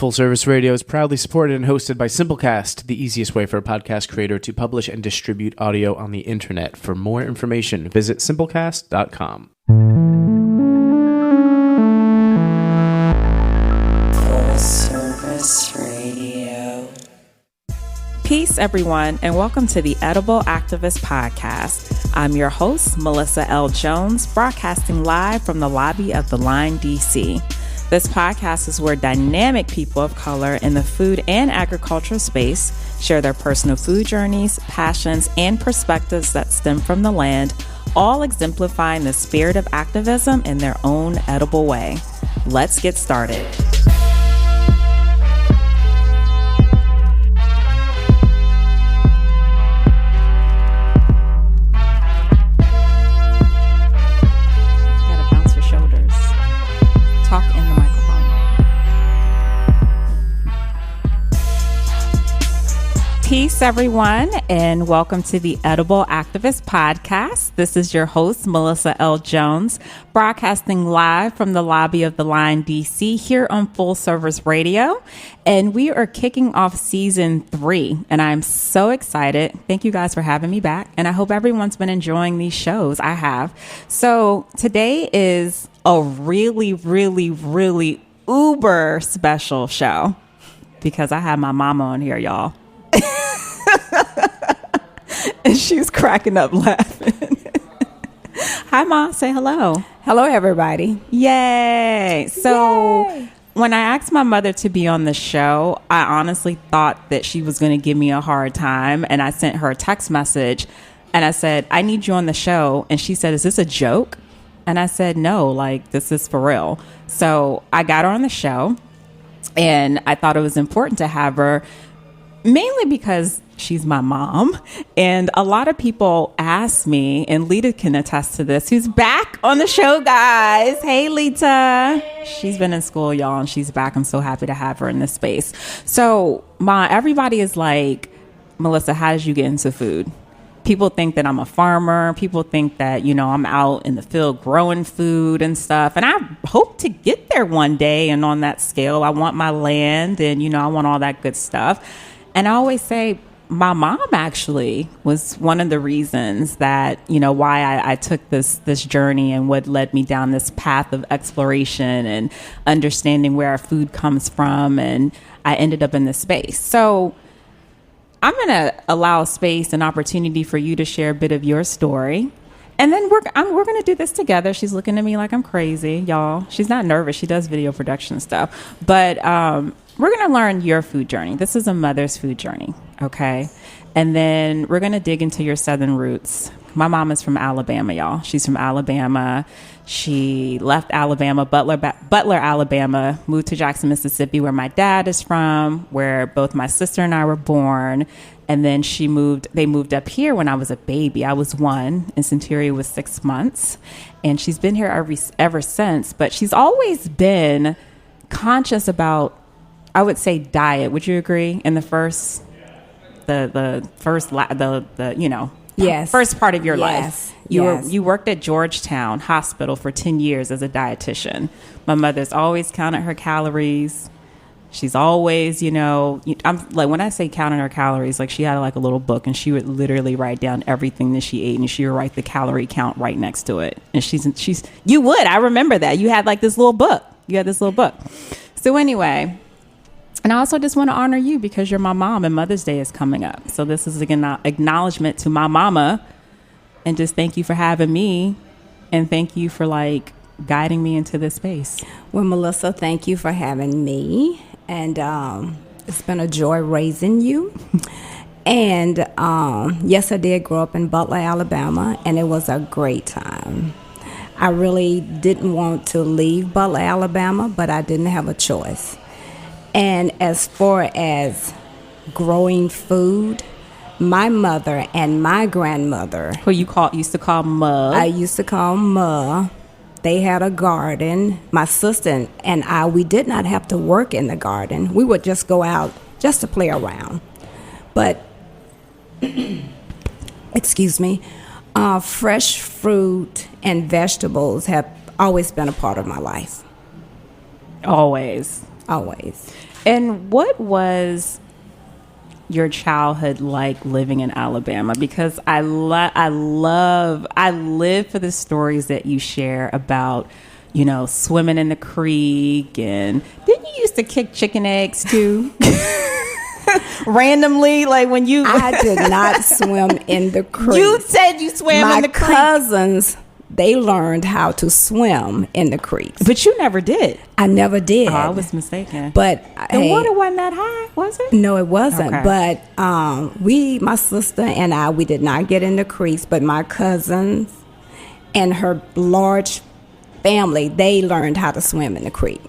Full Service Radio is proudly supported and hosted by Simplecast, the easiest way for a podcast creator to publish and distribute audio on the internet. For more information, visit simplecast.com. Full Service Radio. Peace, everyone, and welcome to the Edible Activist Podcast. I'm your host, Melissa L. Jones, broadcasting live from the lobby of the Line, D.C. This podcast is where dynamic people of color in the food and agriculture space share their personal food journeys, passions, and perspectives that stem from the land, all exemplifying the spirit of activism in their own edible way. Let's get started. Peace, everyone, and welcome to the Edible Activist Podcast. This is your host, Melissa L. Jones, broadcasting live from the lobby of the Line, D.C. here on Full Service Radio. And we are kicking off season 3, and I'm so excited. Thank you guys for having me back, and I hope everyone's been enjoying these shows. I have. So today is a really uber special show because I have my mama on here, y'all. And she's cracking up laughing. Hi, Ma. Say hello. Hello, everybody. Yay. So when I asked my mother to be on the show, I honestly thought that she was going to give me a hard time. And I sent her a text message and I said, I need you on the show. And she said, is this a joke? And I said, no, like, this is for real. So I got her on the show and I thought it was important to have her, mainly because she's my mom. And a lot of people ask me, and Lita can attest to this, who's back on the show, guys. Hey, Lita. She's been in school, y'all, and she's back. I'm so happy to have her in this space. So, Ma, everybody is like, Melissa, how did you get into food? People think that I'm a farmer. People think that, you know, I'm out in the field growing food and stuff. And I hope to get there one day. And on that scale, I want my land and, you know, I want all that good stuff. And I always say my mom actually was one of the reasons that, you know, why I took this journey and what led me down this path of exploration and understanding where our food comes from. And I ended up in this space. So I'm going to allow space and opportunity for you to share a bit of your story. And then we're going to do this together. She's looking at me like I'm crazy, y'all. She's not nervous. She does video production stuff. But we're going to learn your food journey. This is a mother's food journey, okay? And then we're going to dig into your southern roots. My mom is from Alabama, y'all. She's from Alabama. She left Alabama, Butler, Alabama, moved to Jackson, Mississippi, where my dad is from, where both my sister and I were born. And then they moved up here when I was a baby. I was 1 and Centuria was 6 months. And she's been here ever since. But she's always been conscious about, I would say, diet. Would you agree? In the first, first part of your life. You worked at Georgetown Hospital for 10 years as a dietitian. My mother's always counted her calories. She's always, I'm like, when I say counting her calories, like she had like a little book and she would literally write down everything that she ate and she would write the calorie count right next to it. And I remember that. You had like this little book. So anyway, and I also just want to honor you because you're my mom and Mother's Day is coming up. So this is an acknowledgement to my mama and just thank you for having me and thank you for like guiding me into this space. Well, Melissa, thank you for having me. And it's been a joy raising you. And yes, I did grow up in Butler, Alabama, and it was a great time. I really didn't want to leave Butler, Alabama, but I didn't have a choice. And as far as growing food, my mother and my grandmother, who used to call Ma. I used to call Ma. They had a garden. My sister and I, we did not have to work in the garden. We would just go out just to play around. But, excuse me, fresh fruit and vegetables have always been a part of my life. Always. And what was your childhood like living in Alabama? Because I live for the stories that you share about, you know, swimming in the creek, and didn't you used to kick chicken eggs too? Randomly, like when you I did not swim in the creek. You said you swam in the creek. My cousins, they learned how to swim in the creeks. But you never did. I never did. Oh, I was mistaken. But the water wasn't that high, was it? No, it wasn't. Okay. But my sister and I, we did not get in the creeks. But my cousins and her large family, they learned how to swim in the creek.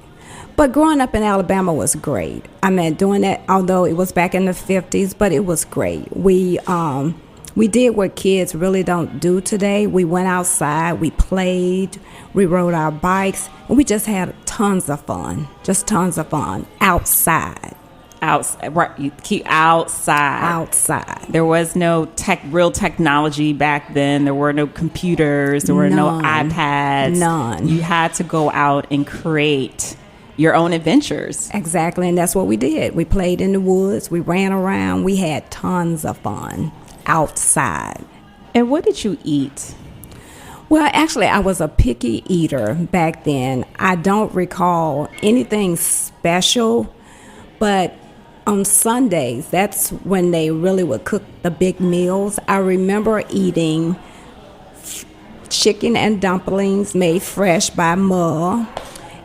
But growing up in Alabama was great. I mean, doing that, although it was back in the 50s, but it was great. We did what kids really don't do today. We went outside, we played, we rode our bikes, and we just had tons of fun. Just tons of fun outside. Outside, right? You keep outside. Outside. There was no real technology back then. There were no computers. There were no iPads. None. You had to go out and create your own adventures. Exactly, and that's what we did. We played in the woods. We ran around. We had tons of fun outside. And what did you eat? Well, actually, I was a picky eater back then. I don't recall anything special, but on Sundays, that's when they really would cook the big meals. I remember eating chicken and dumplings made fresh by Ma.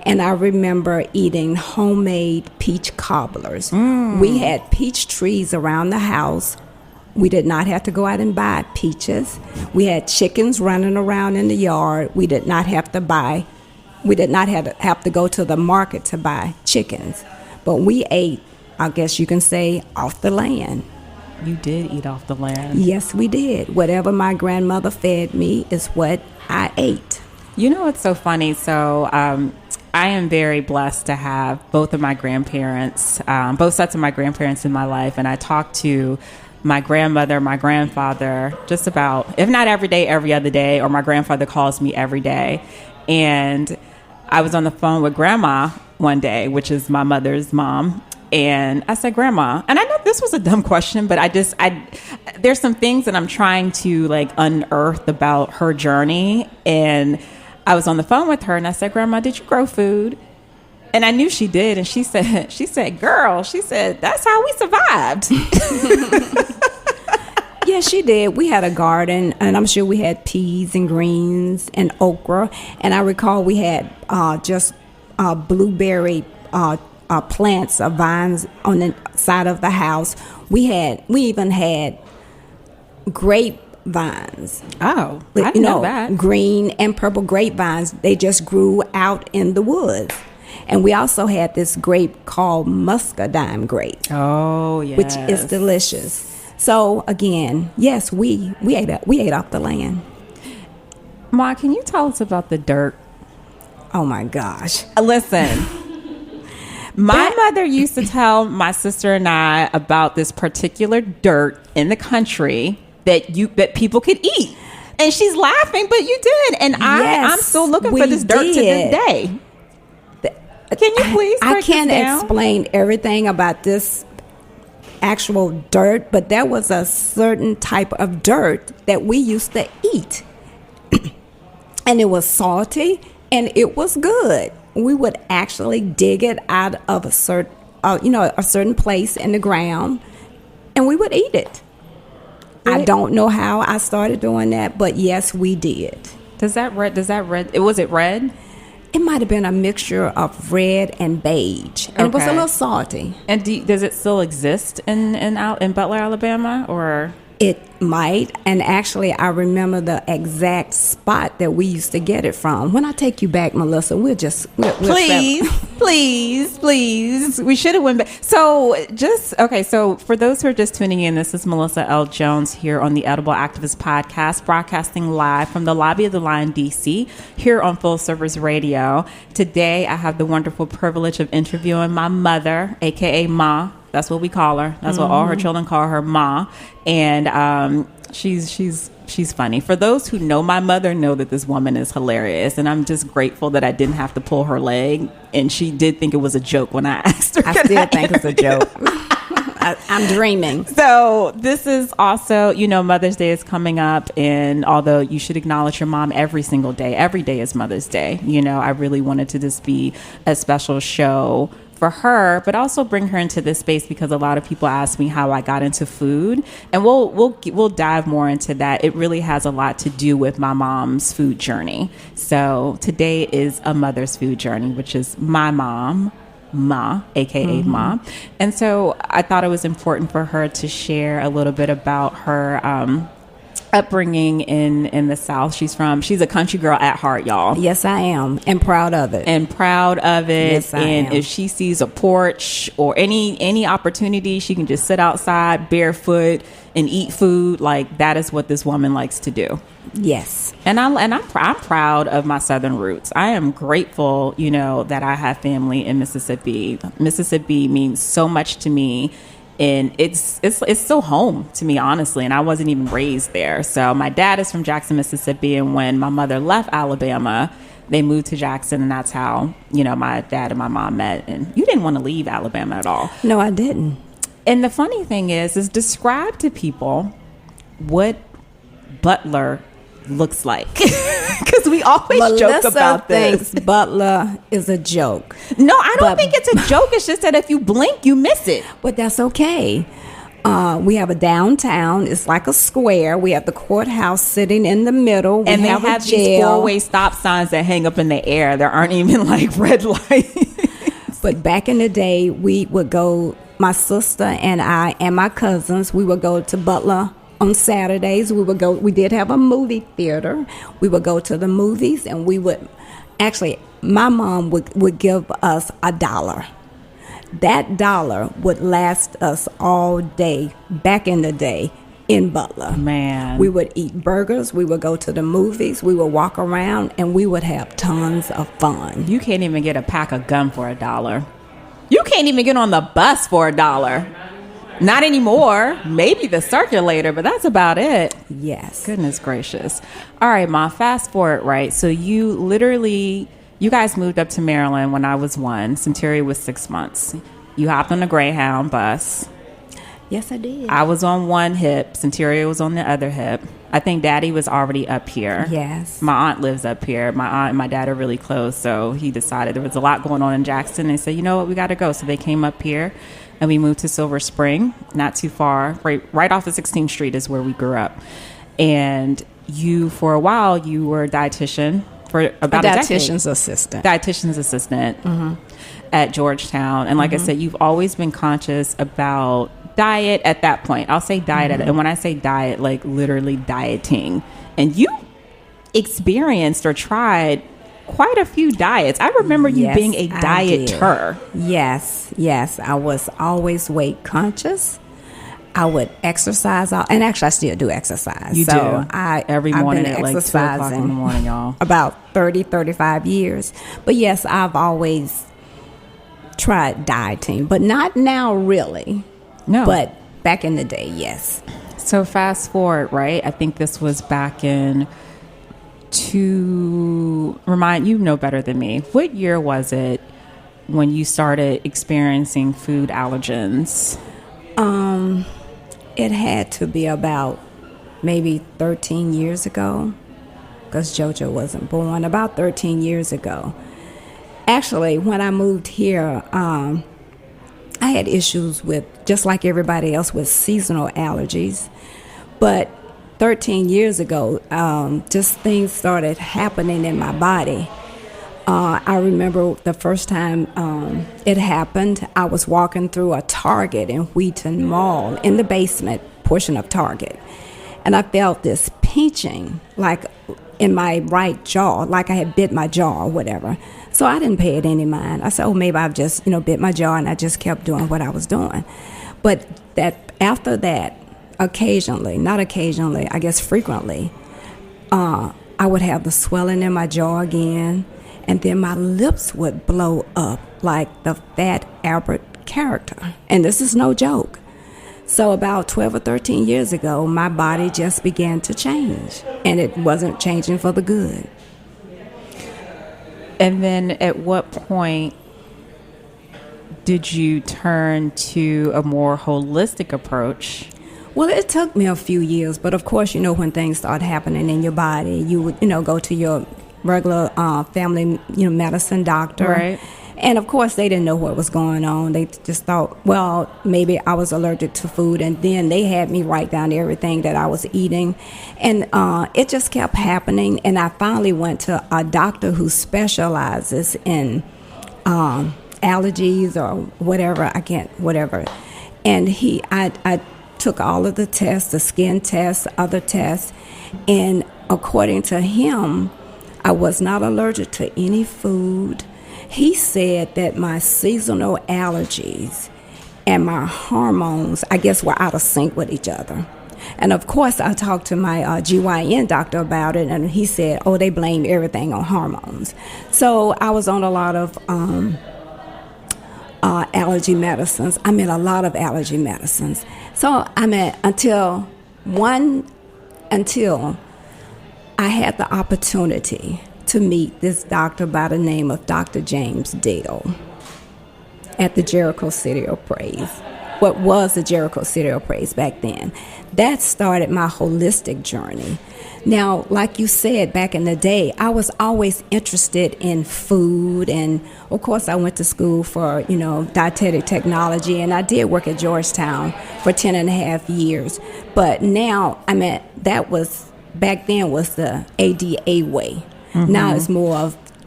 And I remember eating homemade peach cobblers. We had peach trees around the house. We did not have to go out and buy peaches. We had chickens running around in the yard. We did not have to have to go to the market to buy chickens. But we ate, I guess you can say, off the land. You did eat off the land. Yes, we did. Whatever my grandmother fed me is what I ate. You know what's so funny? So I am very blessed to have both of my grandparents, both sets of my grandparents in my life. And I talk to my grandmother, my grandfather, just about, if not every day, every other day, or my grandfather calls me every day. And I was on the phone with Grandma one day, which is my mother's mom. And I said, Grandma, and I know this was a dumb question, but there's some things that I'm trying to like unearth about her journey. And I was on the phone with her and I said, Grandma, did you grow food? And I knew she did. And she said, girl, she said, that's how we survived. Yeah, she did. We had a garden, and I'm sure we had peas and greens and okra. And I recall we had just blueberry plants or vines on the side of the house. We even had grape vines. Oh, I didn't know that. Green and purple grapevines. They just grew out in the woods. And we also had this grape called muscadine grape. Oh, yes. Which is delicious. So again, yes, we ate off the land. Ma, can you tell us about the dirt? Oh my gosh. Listen. My mother used to tell my sister and I about this particular dirt in the country that people could eat. And she's laughing, but you did. And I'm still looking for this dirt to this day. Can you please break I can't this down? explain everything about this actual dirt, but there was a certain type of dirt that we used to eat. And it was salty and it was good. We would actually dig it out of a certain place in the ground, and we would eat it. I don't know how I started doing that, but yes, we did. Was it red? It might have been a mixture of red and beige, and it was a little salty. And does it still exist in Butler, Alabama, or? It might, and actually I remember the exact spot that we used to get it from. When I take you back, Melissa, we'll please. We should have went back. So for those who are just tuning in, this is Melissa L. Jones here on the Edible Activist Podcast, broadcasting live from the lobby of the Lion DC here on Full Service Radio. Today, I have the wonderful privilege of interviewing my mother, aka Ma. That's what we call her. That's what all her children call her, Ma. And she's She's funny. For those who know my mother, know that this woman is hilarious, and I'm just grateful that I didn't have to pull her leg. And she did think it was a joke when I asked her. I still think it's a joke. I'm dreaming. So this is also, Mother's Day is coming up, and although you should acknowledge your mom every single day, every day is Mother's Day. I really wanted to just be a special show for her, but also bring her into this space because a lot of people ask me how I got into food, and we'll dive more into that. It really has a lot to do with my mom's food journey. So today is a mother's food journey, which is my mom, Ma, aka Ma. And so I thought it was important for her to share a little bit about her upbringing in the South. She's a country girl at heart, y'all. Yes, I am, and proud of it. Yes, I am. If she sees a porch or any opportunity, she can just sit outside barefoot and eat food. Like, that is what this woman likes to do. Yes. And I'm proud of my Southern roots. I am grateful, that I have family in Mississippi. Mississippi means so much to me. And it's still home to me, honestly. And I wasn't even raised there. So my dad is from Jackson, Mississippi. And when my mother left Alabama, they moved to Jackson. And that's how, my dad and my mom met. And you didn't want to leave Alabama at all. No, I didn't. And the funny thing is describe to people what Butler looks like. Because we always joke about this. Thinks Butler is a joke. No, I don't think it's a joke. It's just that if you blink, you miss it. But that's okay. We have a downtown. It's like a square. We have the courthouse sitting in the middle. And they have these four-way stop signs that hang up in the air. There aren't even like red lights. But back in the day, we would go, my sister and I and my cousins, we would go to Butler. On Saturdays, we did have a movie theater. We would go to the movies, and my mom would give us $1. That $1 would last us all day back in the day in Butler. Man. We would eat burgers. We would go to the movies. We would walk around, and we would have tons of fun. You can't even get a pack of gum for $1. You can't even get on the bus for $1. Not anymore. Maybe the circulator, but that's about it. Yes. Goodness gracious. All right, Ma, fast forward, right? So you guys moved up to Maryland when I was 1. Centuria was 6 months. You hopped on a Greyhound bus. Yes, I did. I was on one hip. Centuria was on the other hip. I think Daddy was already up here. Yes. My aunt lives up here. My aunt and my dad are really close, so he decided there was a lot going on in Jackson. They said, you know what, we got to go. So they came up here. And we moved to Silver Spring, not too far, right off of 16th Street is where we grew up. And for a while, you were a dietitian for about a decade. Dietitian's assistant. At Georgetown. And like I said, you've always been conscious about diet at that point. I'll say diet. And when I say diet, like literally dieting. And you experienced or tried quite a few diets. I remember you being a dieter. Yes. I was always weight conscious. I would exercise, and actually I still do exercise. You do? Every morning at like 2 o'clock in the morning, y'all. About 35 years. But yes, I've always tried dieting, but not now really. No. But back in the day, yes. So fast forward, right? I think this was back in you know better than me. What year was it when you started experiencing food allergens? It had to be about maybe 13 years ago, because JoJo wasn't born. About 13 years ago. Actually, when I moved here, I had issues with, just like everybody else, with seasonal allergies. But 13 years ago, just things started happening in my body. I remember the first time it happened, I was walking through a Target in Wheaton Mall in the basement portion of Target. And I felt this pinching, like in my right jaw, like I had bit my jaw or whatever. So I didn't pay it any mind. I said, oh, maybe I've just, bit my jaw, and I just kept doing what I was doing. But after that, occasionally, not occasionally, I guess frequently, I would have the swelling in my jaw again, and then my lips would blow up like the Fat Albert character. And this is no joke. So about 12 or 13 years ago, my body just began to change, and it wasn't changing for the good. And then at what point did you turn to a more holistic approach? Well, it took me a few years, but of course, when things start happening in your body, you would, go to your regular family, medicine doctor. Right. And of course, they didn't know what was going on. They just thought, well, maybe I was allergic to food. And then they had me write down everything that I was eating. And it just kept happening. And I finally went to a doctor who specializes in allergies or whatever. Whatever. And I took all of the tests, the skin tests, other tests. And according to him, I was not allergic to any food. He said that my seasonal allergies and my hormones, I guess, were out of sync with each other. And of course, I talked to my GYN doctor about it, and he said, oh, they blame everything on hormones. So I was on a lot of allergy medicines. A lot of allergy medicines. So until I had the opportunity to meet this doctor by the name of Dr. James Dale at the Jericho City of Praise. What was the Jericho City of Praise back then? That started my holistic journey. Now, like you said, back in the day, I was always interested in food, and of course I went to school for, dietetic technology, and I did work at Georgetown for 10 and a half years. But now, that was, back then was the ADA way. Mm-hmm.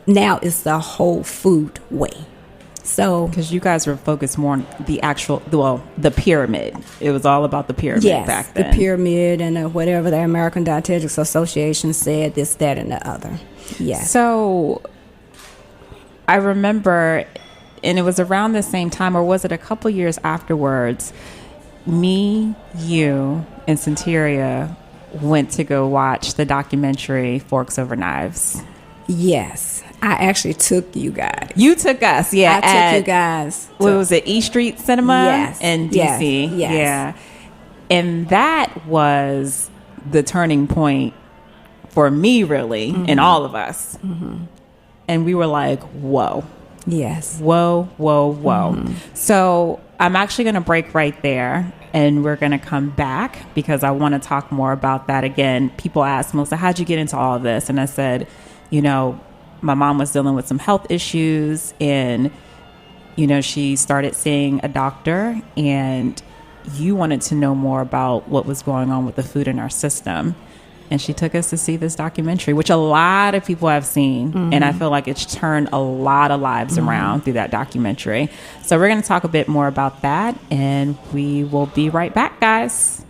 Now it's the whole food way. So, because you guys were focused more on the pyramid. It was all about the pyramid back then. The pyramid and whatever the American Dietetics Association said, this, that, and the other. Yes. So, I remember, and it was around the same time, or was it a couple years afterwards, me, you, and Centuria went to go watch the documentary Forks Over Knives. Yes. I actually took you guys. You took us, yeah. I took you guys. What was it, E Street Cinema? Yes. In D.C.? Yes. Yeah. And that was the turning point for me, really, and all of us. Mm-hmm. And we were like, whoa. Yes. Whoa. Mm-hmm. So I'm actually going to break right there. And we're going to come back because I want to talk more about that again. People ask Melissa, how'd you get into all of this? And I said, my mom was dealing with some health issues, and, she started seeing a doctor, and you wanted to know more about what was going on with the food in our system. And she took us to see this documentary, which a lot of people have seen. Mm-hmm. And I feel like it's turned a lot of lives around through that documentary. So we're going to talk a bit more about that. And we will be right back, guys.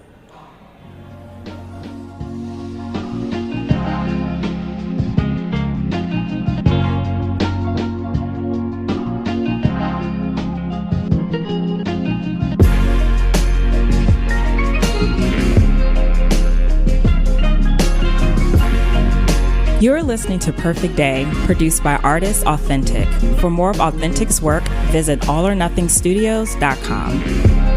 You're listening to Perfect Day, produced by Artists Authentic. For more of Authentic's work, visit allornothingstudios.com.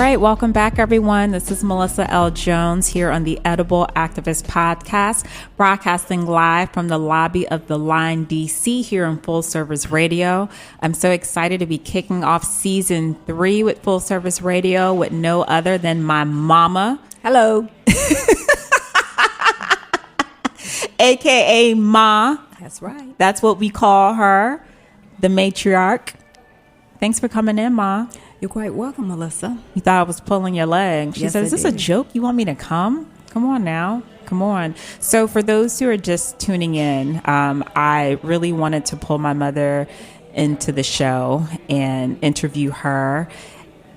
right, welcome back, everyone. This is Melissa L. Jones here on the Edible Activist Podcast, broadcasting live from the lobby of the Line DC here on Full Service Radio. I'm so excited to be kicking off season 3 with Full Service Radio with no other than my mama. Hello. AKA Ma. That's right. That's what we call her, the matriarch. Thanks for coming in, Ma. You're quite welcome, Melissa. You thought I was pulling your leg. She Yes, said, I is this did. a joke? You want me to come? Come on now. Come on. So for those who are just tuning in, I really wanted to pull my mother into the show and interview her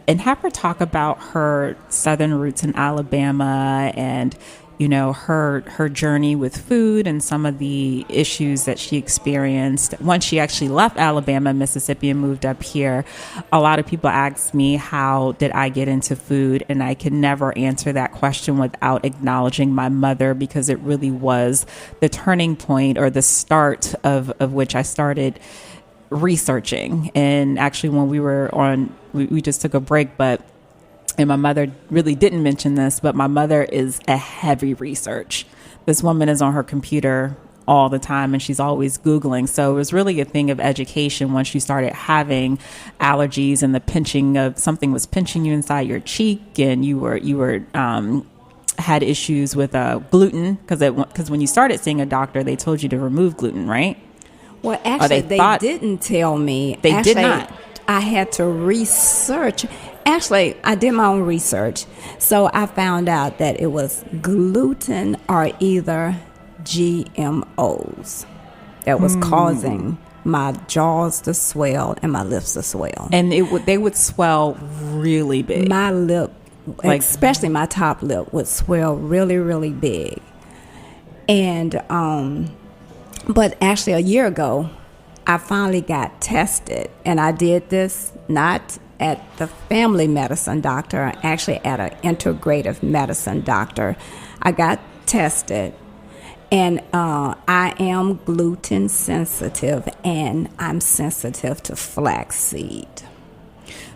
and have her talk about her Southern roots in Alabama and, you know, her journey with food and some of the issues that she experienced once she actually left Alabama, Mississippi, and moved up here. A lot of people ask me, how did I get into food? And I can never answer that question without acknowledging my mother, because it really was the turning point or the start of which I started researching. And actually, when we were on, we just took a break, and my mother really didn't mention this, but my mother is a heavy research. This woman is on her computer all the time and she's always Googling. So it was really a thing of education once you started having allergies and the pinching of something was pinching you inside your cheek, and you were had issues with gluten, because when you started seeing a doctor, they told you to remove gluten, right? Well, actually, they didn't tell me. They did not. I had to research. Actually, I did my own research. So I found out that it was gluten or either GMOs that was causing my jaws to swell and my lips to swell. And they would swell really big. My lip, especially my top lip, would swell really, really big. And, but actually a year ago, I finally got tested, and I did this not at the family medicine doctor, actually at an integrative medicine doctor. I got tested, and I am gluten sensitive, and I'm sensitive to flaxseed.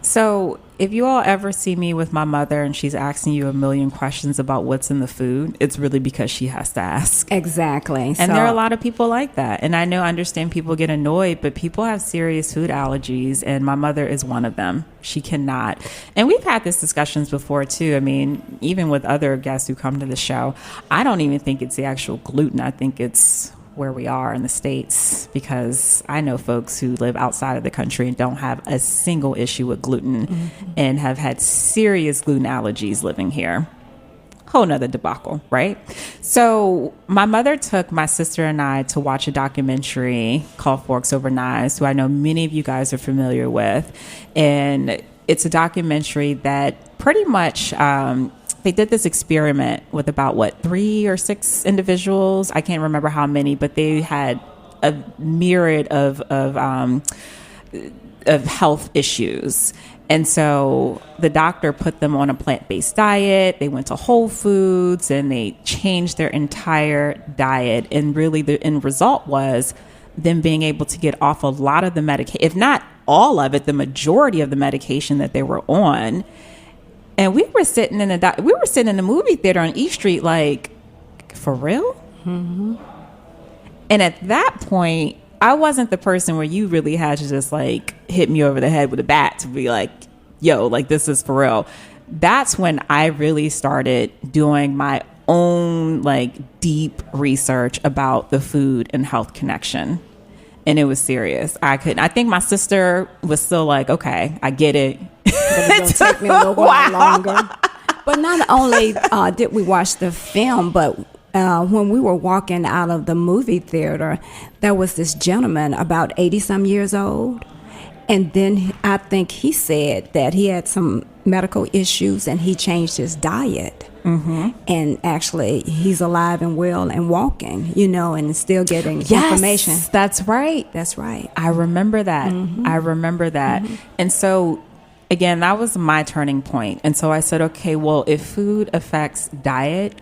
So if you all ever see me with my mother and she's asking you a million questions about what's in the food, it's really because she has to ask. Exactly. And there are a lot of people like that. And I understand people get annoyed, but people have serious food allergies, and my mother is one of them. She cannot. And we've had these discussions before too. I mean, even with other guests who come to the show, I don't even think it's the actual gluten. I think it's where we are in the States, because I know folks who live outside of the country and don't have a single issue with gluten and have had serious gluten allergies living here. Whole nother debacle, right? So my mother took my sister and I to watch a documentary called Forks Over Knives, who I know many of you guys are familiar with. And it's a documentary that pretty much they did this experiment with about 3 or 6 individuals. I can't remember how many, but they had a myriad of health issues. And so the doctor put them on a plant-based diet. They went to Whole Foods and they changed their entire diet. And really the end result was them being able to get off a lot of the medication, if not all of it, the majority of the medication that they were on. And we were sitting in the movie theater on East Street, like, for real? Mm-hmm. And at that point, I wasn't the person where you really had to just like hit me over the head with a bat to be like, yo, like, this is for real. That's when I really started doing my own like deep research about the food and health connection. And it was serious. I think my sister was still like, okay, I get it. But it's going to take me a little while longer. But not only did we watch the film, but when we were walking out of the movie theater, there was this gentleman about 80-some years old. And then I think he said that he had some medical issues and he changed his diet. Mm-hmm. And actually, he's alive and well and walking, and still getting information. That's right. That's right. I remember that. Mm-hmm. I remember that. Mm-hmm. And so, again, that was my turning point. And so I said, okay, well, if food affects diet,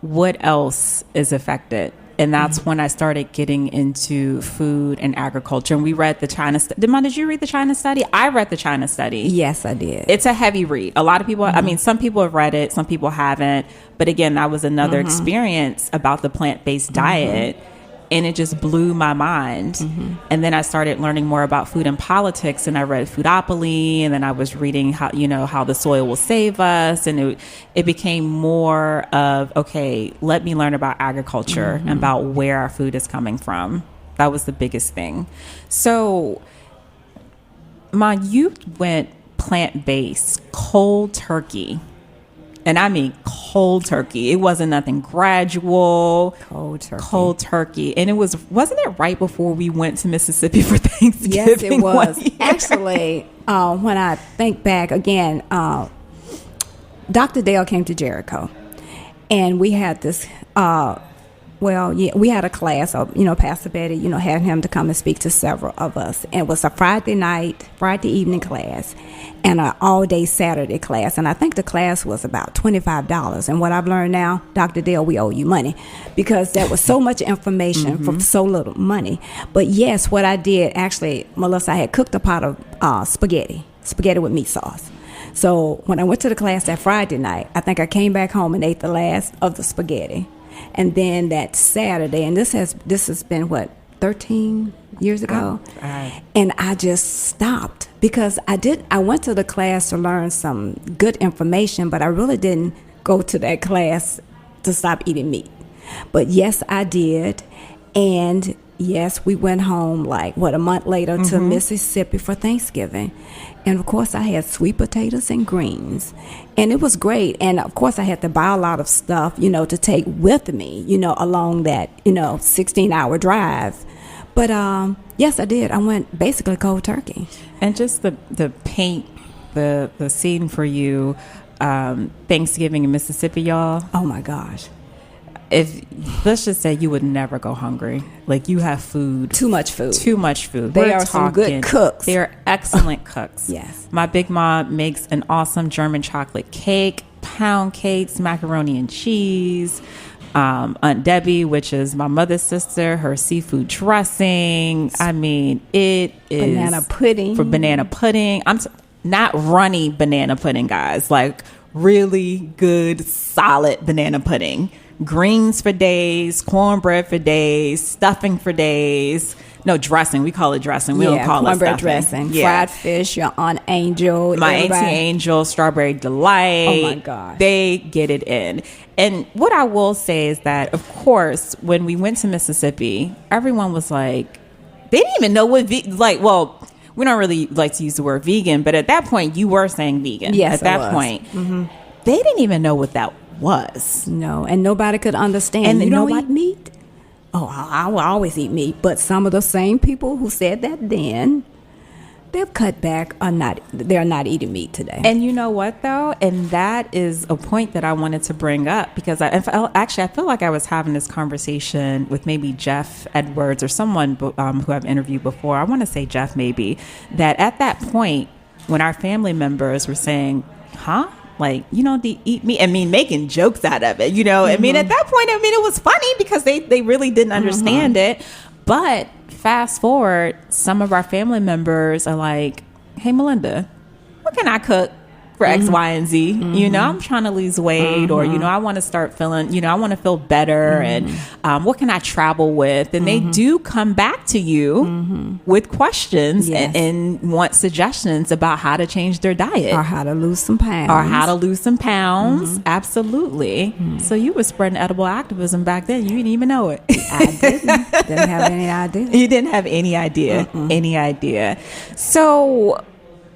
what else is affected And that's when I started getting into food and agriculture. And we read the China study. Did you read the China study? I read the China study. Yes, I did. It's a heavy read. A lot of people, I mean, some people have read it, some people haven't. But again, that was another experience about the plant-based diet. And it just blew my mind. And then I started learning more about food and politics, and I read Foodopoly, and then I was reading how the soil will save us, and it became more of, okay, let me learn about agriculture and about where our food is coming from. That was the biggest thing. So, Ma, you went plant-based, cold turkey. And I mean cold turkey. It wasn't nothing gradual. Cold turkey. And wasn't it right before we went to Mississippi for Thanksgiving? Yes, it was. Actually, when I think back again, Dr. Dale came to Jericho, and we had this. We had a class of, Pastor Betty, had him to come and speak to several of us. And it was a Friday evening class and an all-day Saturday class. And I think the class was about $25. And what I've learned now, Dr. Dale, we owe you money, because there was so much information for so little money. But yes, what I did, actually, Melissa, I had cooked a pot of spaghetti with meat sauce. So when I went to the class that Friday night, I think I came back home and ate the last of the spaghetti. And then that Saturday, and this has been, 13 years ago? Oh, right. And I just stopped because I went to the class to learn some good information, but I really didn't go to that class to stop eating meat. But yes, I did. And yes, we went home a month later to Mississippi for Thanksgiving. And of course, I had sweet potatoes and greens. And it was great. And of course, I had to buy a lot of stuff, to take with me, along that, 16-hour drive. But yes, I did. I went basically cold turkey. And just the paint, the scene for you, Thanksgiving in Mississippi, y'all. Oh, my gosh. Let's just say you would never go hungry. Like, you have food. Too much food. They are some good cooks. They are excellent cooks. Yes. My big mom makes an awesome German chocolate cake, pound cakes, macaroni and cheese. Aunt Debbie, which is my mother's sister, her seafood dressing. I mean, it is banana pudding. For banana pudding. Not runny banana pudding, guys. Like, really good, solid banana pudding. Greens for days, cornbread for days, stuffing for days. No, dressing. We call it dressing. We don't call it stuffing. Cornbread dressing. Yeah. Fried fish, your Aunt Angel. My Auntie Angel, Strawberry Delight. Oh, my gosh. They get it in. And what I will say is that, of course, when we went to Mississippi, everyone was like, they didn't even know what, we don't really like to use the word vegan, but at that point, you were saying vegan. Yes, at that point. They didn't even know what that was. No, and nobody could understand. And you don't eat meat? Oh, I will always eat meat. But some of the same people who said that then, they've cut back they're not eating meat today. And you know what, though? And that is a point that I wanted to bring up, because I feel like I was having this conversation with maybe Jeff Edwards or someone who I've interviewed before. I want to say Jeff, maybe, that at that point when our family members were saying, huh? Like, they eat meat. I mean, making jokes out of it, I mean, at that point, it was funny because they really didn't understand it. But fast forward, some of our family members are like, hey, Malinda, what can I cook for X, Y, and Z? I'm trying to lose weight, or, I want to start feeling, I want to feel better. And what can I travel with? And they do come back to you with questions and want suggestions about how to change their diet. Or how to lose some pounds. Absolutely. So you were spreading edible activism back then. You didn't even know it. I didn't have any idea. You didn't have any idea. So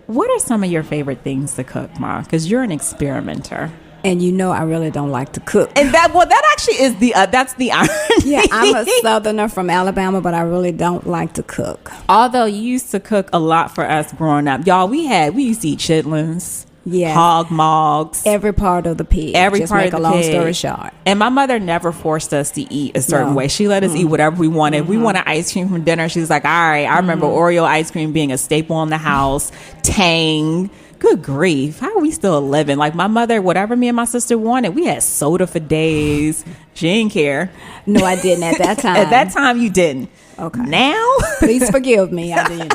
what are some of your favorite things to cook, Ma? Because you're an experimenter. And I really don't like to cook. And that actually is that's the irony. Yeah, I'm a Southerner from Alabama, but I really don't like to cook. Although you used to cook a lot for us growing up. Y'all, we used to eat chitlins. Yeah. Hog mogs. Every part of the pig. Make a long story short. And my mother never forced us to eat a certain way. She let us eat whatever we wanted. We wanted ice cream from dinner. She was like, all right, I remember Oreo ice cream being a staple in the house. Tang. Good grief. How are we still living? Like, my mother, whatever me and my sister wanted, we had soda for days. She didn't care. No, I didn't at that time. At that time, you didn't. Okay. Now? Please forgive me. I didn't.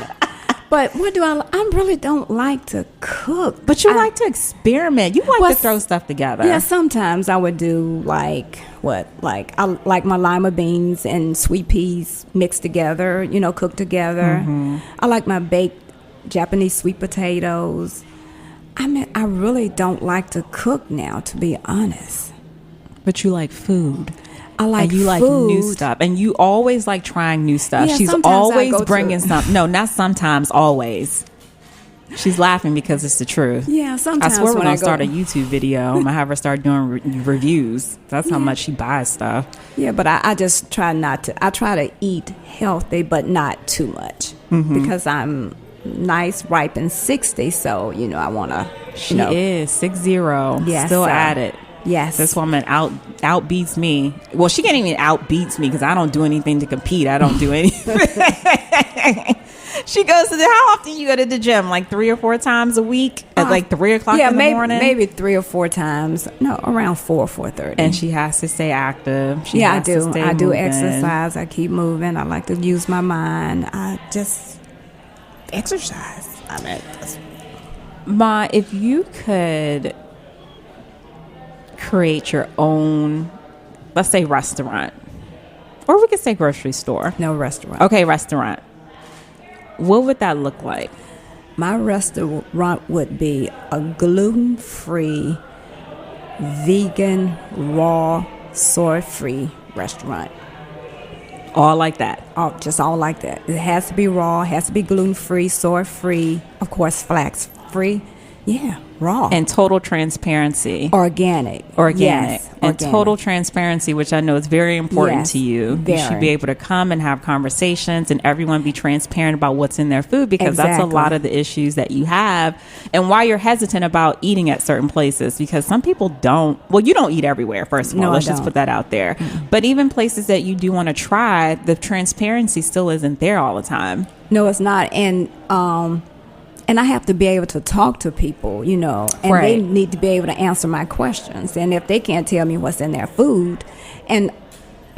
But what do I really don't like to cook. But you like to experiment. You like to throw stuff together. Yeah, sometimes I would do like I like my lima beans and sweet peas mixed together, cooked together. I like my baked Japanese sweet potatoes. I mean, I really don't like to cook now, to be honest. But you like food. I like and you like new stuff, and you always like trying new stuff. Yeah, She's always bringing something. No, not sometimes, always. She's laughing because it's the truth. Yeah, sometimes. I swear we're gonna start a YouTube video. I'm gonna have her start doing reviews. That's how much she buys stuff. Yeah, but I just try not to. I try to eat healthy, but not too much because I'm nice, ripe, and 60. So I want to. She is 60. Yes, still at it. Yes, this woman outbeats me. Well, she can't even outbeats me because I don't do anything to compete. I don't do anything. She goes to how often you go to the gym? Like 3 or 4 times a week at like 3 o'clock in the morning? Maybe 3 or 4 times. No, around 4:30. And she has to stay active. I do. I do exercise. I keep moving. I like to use my mind. I just exercise. I mean, Ma, if you could create your own, let's say restaurant, or we could say grocery store. No, restaurant. Okay, restaurant. What would that look like? My restaurant would be a gluten-free, vegan, raw, soy-free restaurant. All like that? Just all like that. It has to be raw, it has to be gluten-free, soy-free, of course, flax-free. Yeah, raw. And total transparency. Organic. Yes, and organic. Total transparency, which I know is very important to you. Very. You should be able to come and have conversations and everyone be transparent about what's in their food, because that's a lot of the issues that you have and why you're hesitant about eating at certain places, because some people don't. Well, you don't eat everywhere, first of all. Let's just put that out there. But even places that you do want to try, the transparency still isn't there all the time. No, it's not. And I have to be able to talk to people, and they need to be able to answer my questions. And if they can't tell me what's in their food, and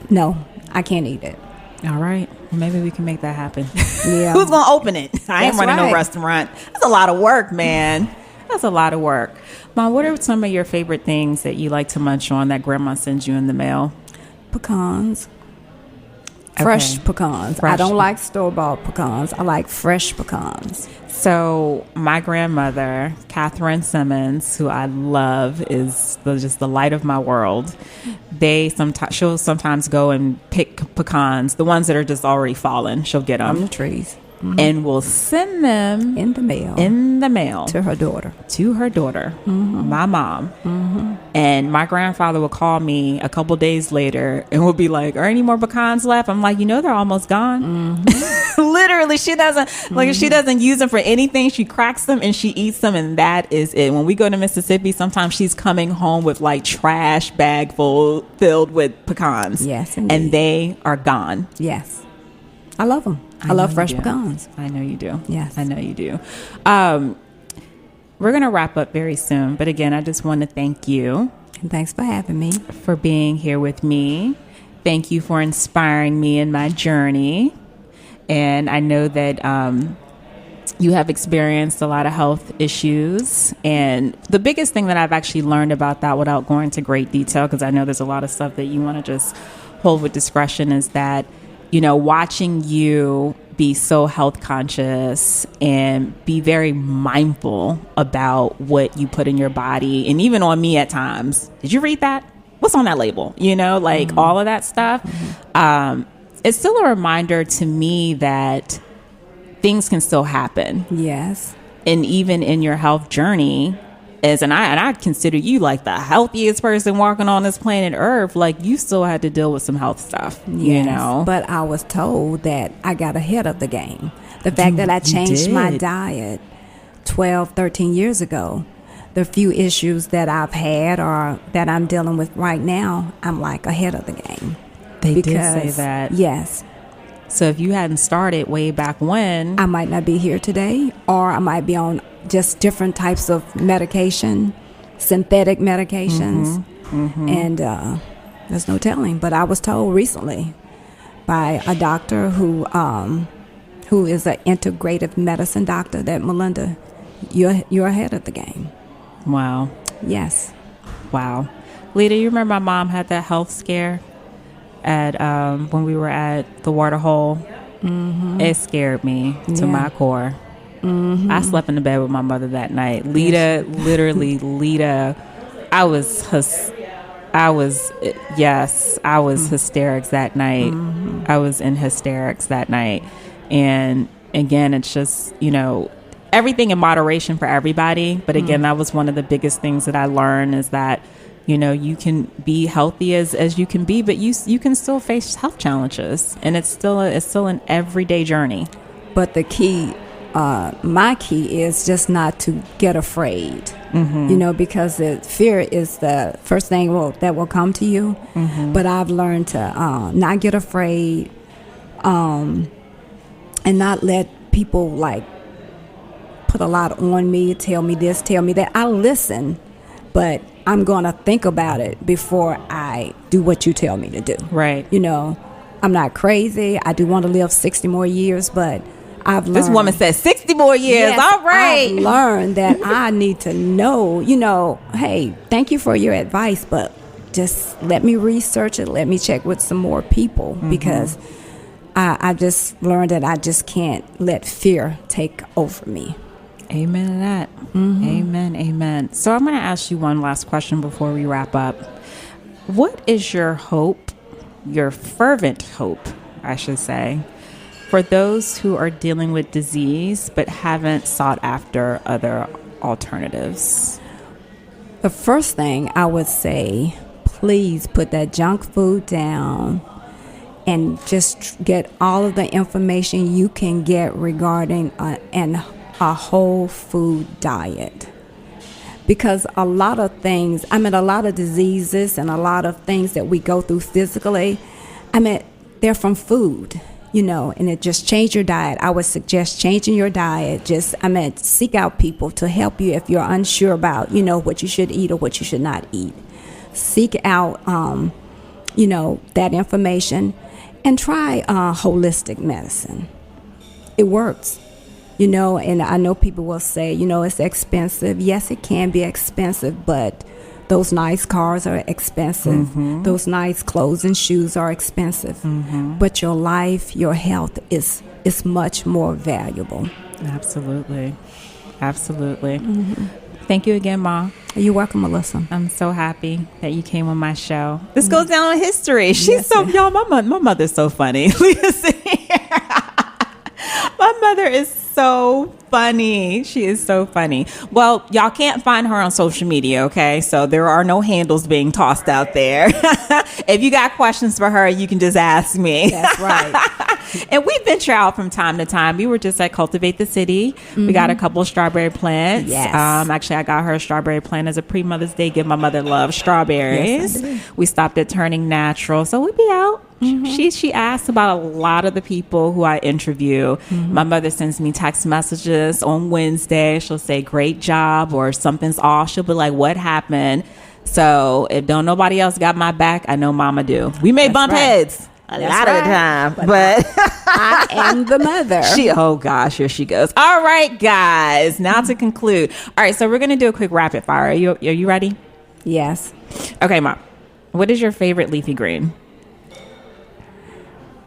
no, I can't eat it. All right. Well, maybe we can make that happen. Yeah. Who's going to open it? I ain't running no restaurant. That's a lot of work, man. That's a lot of work. Mom, what are some of your favorite things that you like to munch on that grandma sends you in the mail? Pecans. Fresh pecans. I don't like store-bought pecans. I like fresh pecans. So my grandmother, Catherine Simmons, who I love, is just the light of my world. She'll sometimes go and pick pecans, the ones that are just already fallen. She'll get them from the trees. And will send them in the mail to her daughter. My mom. And my grandfather would call me a couple days later and would be like, "Are any more pecans left?" I'm like, they're almost gone. Literally, she doesn't she doesn't use them for anything. She cracks them and she eats them, and that is it. When we go to Mississippi, sometimes she's coming home with like trash bag filled with pecans. Yes, indeed. And they are gone. Yes, I love them. I love fresh pecans. I know you do. Yes. I know you do. We're going to wrap up very soon. But again, I just want to thank you. And thanks for having me. For being here with me. Thank you for inspiring me in my journey. And I know that you have experienced a lot of health issues. And the biggest thing that I've actually learned about that, without going into great detail, because I know there's a lot of stuff that you want to just hold with discretion, is that watching you be so health conscious and be very mindful about what you put in your body, and even on me at times. Did you read that? What's on that label? All of that stuff. It's still a reminder to me that things can still happen. Yes. And even in your health journey, and I consider you like the healthiest person walking on this planet Earth, like you still had to deal with some health stuff, yes, but I was told that I got ahead of the game. The fact that I changed my diet 12, 13 years ago, the few issues that I've had or that I'm dealing with right now, I'm like ahead of the game. They did say that. Yes. So if you hadn't started way back when, I might not be here today, or I might be on just different types of medication, synthetic medications. And There's no telling. But I was told recently by a doctor who is an integrative medicine doctor that, Malinda, you're ahead of the game. Wow. Yes. Wow. Lita, you remember my mom had that health scare at when we were at the water hole? Mm-hmm. It scared me to my core. Mm-hmm. I slept in the bed with my mother that night. Lita, I was hysterics that night. Mm-hmm. I was in hysterics that night. And again, it's just, everything in moderation for everybody. But again, that was one of the biggest things that I learned is that, you can be healthy as you can be, but you can still face health challenges. And it's still an everyday journey. But the key, my key is just not to get afraid, because fear is the first thing that will come to you. Mm-hmm. But I've learned to not get afraid and not let people put a lot on me, tell me this, tell me that. I'll listen, but I'm going to think about it before I do what you tell me to do. Right. I'm not crazy. I do want to live 60 more years, but I've learned. This woman said 60 more years. Yes, all right. I've learned that I need to know, hey, thank you for your advice, but just let me research it. Let me check with some more people because I just learned that I just can't let fear take over me. Amen to that. Mm-hmm. Amen. So I'm going to ask you one last question before we wrap up. What is your hope, your fervent hope, I should say, for those who are dealing with disease but haven't sought after other alternatives? The first thing I would say, please put that junk food down and just get all of the information you can get regarding a whole food diet. Because a lot of things, a lot of diseases and a lot of things that we go through physically, they're from food, and it just change your diet. I would suggest changing your diet. Seek out people to help you if you're unsure about, what you should eat or what you should not eat. Seek out, that information and try holistic medicine. It works. And I know people will say, it's expensive. Yes, it can be expensive, but those nice cars are expensive. Mm-hmm. Those nice clothes and shoes are expensive. Mm-hmm. But your life, your health is much more valuable. Absolutely. Mm-hmm. Thank you again, Ma. You're welcome, Melissa. I'm so happy that you came on my show. This goes down in history. She's y'all, my mother's so funny. My mother is so funny. She is so funny. Well, y'all can't find her on social media, okay? So there are no handles being tossed out there. If you got questions for her, you can just ask me. That's right. And we venture out from time to time. We were just at Cultivate the City. Mm-hmm. We got a couple of strawberry plants. Yes. Actually, I got her a strawberry plant as a pre-Mother's Day gift. My mother loves strawberries. Yes, we stopped at Turning Natural. So we be out. Mm-hmm. She asks about a lot of the people who I interview. Mm-hmm. My mother sends me text messages on Wednesday. She'll say, great job, or something's off. She'll be like, what happened? So if don't nobody else got my back, I know Mama do. We may bump heads a lot of the time, but I am the mother. Oh gosh, here she goes. All right, guys, now to conclude. All right, so we're going to do a quick rapid fire. Are you ready? Yes. Okay, Mom. What is your favorite leafy green?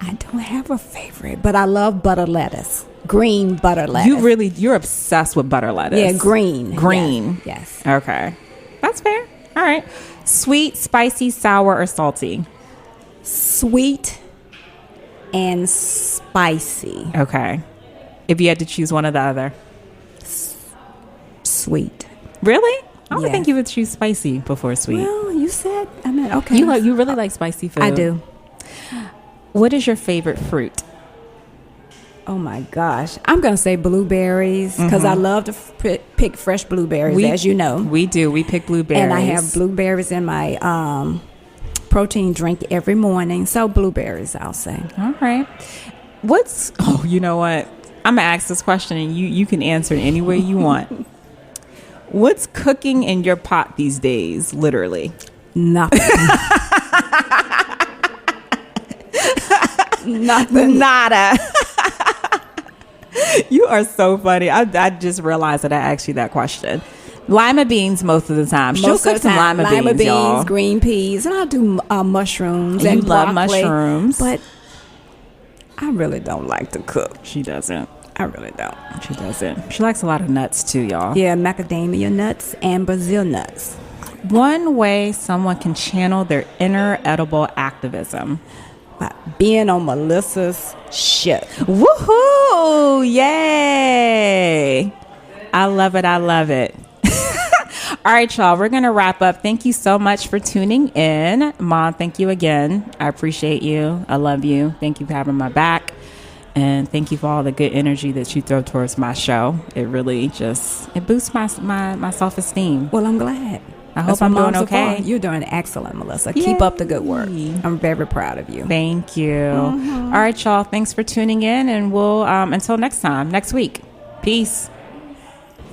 I don't have a favorite, but I love butter lettuce. Green butter lettuce. You're obsessed with butter lettuce. Yeah, green. Yes. Okay. That's fair. All right. Sweet, spicy, sour, or salty? Sweet and spicy. Okay. If you had to choose one or the other? Sweet. Really? I would think you would choose spicy before sweet. Well, you said, okay. You really like spicy food. I do. What is your favorite fruit? Oh my gosh. I'm going to say blueberries because I love to pick fresh blueberries, as you know. We do. We pick blueberries. And I have blueberries in my protein drink every morning. So blueberries, I'll say. All right. You know what? I'm going to ask this question and you can answer it any way you want. What's cooking in your pot these days, literally? Nothing. Nothing. Nada. You are so funny. I just realized that I asked you that question. Lima beans most of the time. She'll cook some lima beans, y'all. Green peas, and I'll do mushrooms And and you love broccoli. mushrooms. But I really don't like to cook. She doesn't. I really don't. She doesn't. She likes a lot of nuts too, y'all. Yeah, macadamia nuts and Brazil nuts. One way someone can channel their inner edible activism. By being on Melissa's ship. Woohoo! Yay! I love it. I love it. All right, y'all, we're going to wrap up. Thank you so much for tuning in. Mom, thank you again. I appreciate you. I love you. Thank you for having my back. And thank you for all the good energy that you throw towards my show. It really it boosts my self-esteem. Well, I'm glad. I hope I'm doing okay. You're doing excellent, Melissa. Keep up the good work. I'm very proud of you. Thank you. All right, y'all. Thanks for tuning in. And we'll, until next time, next week. Peace.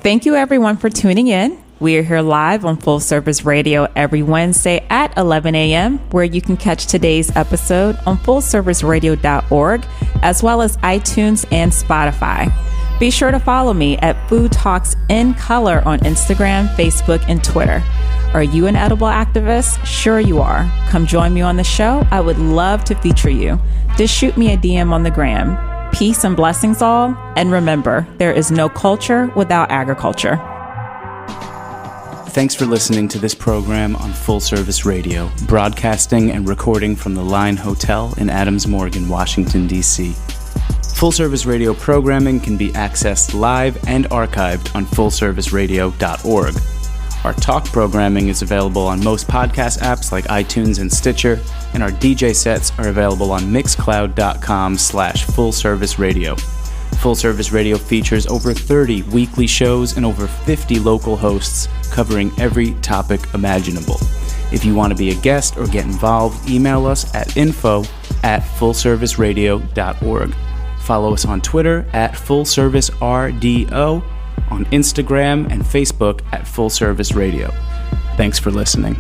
Thank you, everyone, for tuning in. We are here live on Full Service Radio every Wednesday at 11 a.m., where you can catch today's episode on fullserviceradio.org, as well as iTunes and Spotify. Be sure to follow me at Food Talks in Color on Instagram, Facebook, and Twitter. Are you an edible activist? Sure you are. Come join me on the show. I would love to feature you. Just shoot me a DM on the gram. Peace and blessings all. And remember, there is no culture without agriculture. Thanks for listening to this program on Full Service Radio, broadcasting and recording from the Line Hotel in Adams Morgan, Washington, D.C. Full Service Radio programming can be accessed live and archived on fullserviceradio.org. Our talk programming is available on most podcast apps like iTunes and Stitcher, and our DJ sets are available on mixcloud.com/fullserviceradio. Full Service Radio features over 30 weekly shows and over 50 local hosts covering every topic imaginable. If you want to be a guest or get involved, email us at info@fullserviceradio.org. Follow us on Twitter at FullServiceRDO, on Instagram and Facebook at Full Service Radio. Thanks for listening.